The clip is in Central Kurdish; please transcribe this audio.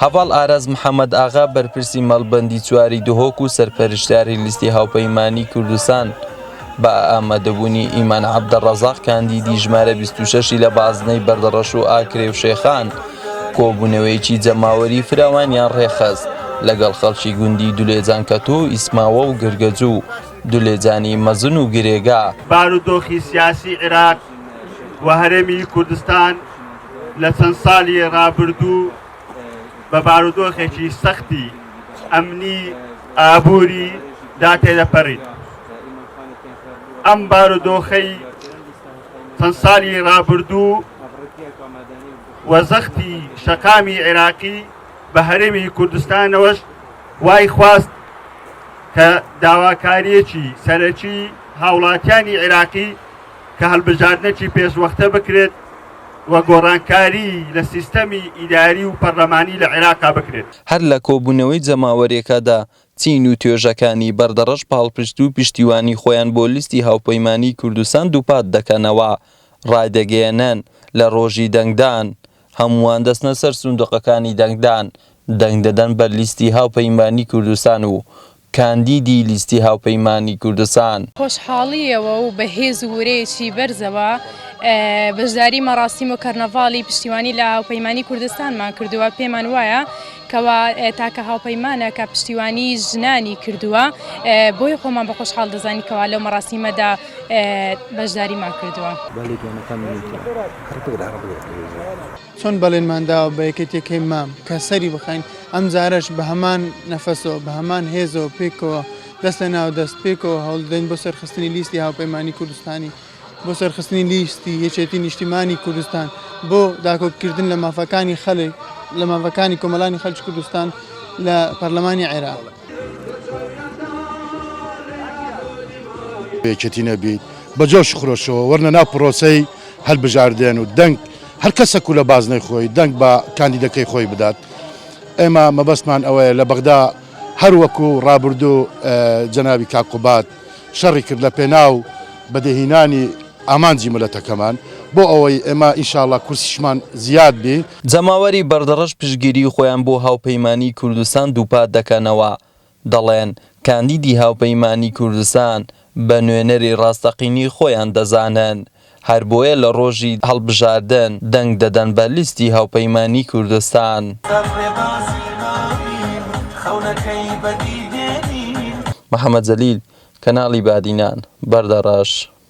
هەڤاڵ ئاراز محەممەد ئاغا بەرپرسی مەڵبەندی چواری دهۆک و سەرپەرشتیاری لیستی هاوپەیمانی کوردستان بە ئامادەبوونی ئیمان عەبدەڕەزاق کاندیدی ژمارە 26 لە بازنەی بەردەڕەش و ئاکرێ و شێخان کۆبوونەوەیەکی جەماوەری فراوانیان ڕێخست لەگەڵ خەڵکی گوندی دولێجان کەتۆ و ئیسماوە و گرگەجوو دولێجانی مەزن و گرێگا. بارودۆخی سیاسی عێراق و هەرێمی کوردستان لە چەند ساڵی ڕابردوو بە بارودۆخێکی سەختی ئەمنی ئابووری دا تێدەپەڕین. ئەم بارودۆخەی چەند ساڵی ڕابردوو وەزەختی شەقامی عێراقی بە هەرێمی کوردستانەوەش وای خواست کە داواکاریەکی سەرەکی هاوڵاتیانی عێراقی کە هەڵبژاردنەکی پێشوەختە بکرێت و گۆڕانکاری لە سیستەمی ئیداری و پەرلەمانی لە عێراقا بکرێت. هەر لە کۆبوونەوەی جەماوەریەکەدا چین و توێژەکانی بەردەڕەش پاڵپشت و پشتیوانی خۆیان بۆ لیستی هاوپەیمانی کوردستان دووپات دەکەنەوە ڕایدەگەیەنەن لە ڕۆژی دەنگدان هەمووان دەستنە سەر سندوقەکانی دەنگدان دەنگ دەدەن بەر لیستی هاوپەیمانی کوردستان و کاندیدی لیستی هاوپەیمانی کوردستان. خۆشحاڵیەوە و بەهێز و ورەیەکی بەرزەوە بەشداری مەراسیم و کەرنەڤاڵی پشتیوانی لە هاوپەیمانی کوردستانمان کردووە. پێمان وایە کەوا تاکە هاوپەیمانە کە پشتیوانی ژنانی کردووە بۆی خۆمان بە خۆشحاڵ دەزانی کەوا لەو مەراسیمەدا بەشداریمان کردووە. چۆن بەڵێنمانداوە بە یەکێتیەکەی مام کە سەری بخەین ئەم جارەش بە هەمان نەفەسەوە بە هەمان هێزەوە پێکەوە دەست لە ناو دەست پێکەوە هەوڵدەین بۆ سەرخستنی لیستی هاوپەیمانی کوردستانی بۆ سەرخستنی لیستی یەکێتی نیشتیمانی کوردستان بۆ داکۆکردن لە مافەکانی خەڵک لە مافەکانی کۆمەڵانی خەڵکی کوردستان لە پەرلەمانی عێراق. یەکێتی نەبیت بە جۆش خۆشەوە وەرنە ناو پرۆسەی هەڵبژاردن و دەنگ هەر کەسێک و لە بازنەی خۆی دەنگ بە کاندیدەکەی خۆی بدات. ئێمە مەبەستمان ئەوەیە لە بەغدا هەر وەکو ڕابردوو جەنابی کاکوبات شەڕی کرد لە پێناو بەدەهێنانی ئامانجی ملەتەکەمان بۆ ئەوەی ئێمە ئینشاڵڵا کورسیشمان زیاد بێ. جەماوەری بەردەڕەش پشتگیری خۆیان بۆ هاوپەیمانی کوردستان دووپات دەکەنەوە دەڵێن کاندیدی هاوپەیمانی کوردستان بە نوێنەری ڕاستەقینی خۆیان دەزانن هەر بۆیە لە ڕۆژی هەڵبژاردن دەنگ دەدەن بە لیستی هاوپەیمانی کوردستان. محەممەد جەلیل کەناڵی بادینان بەردەڕەش.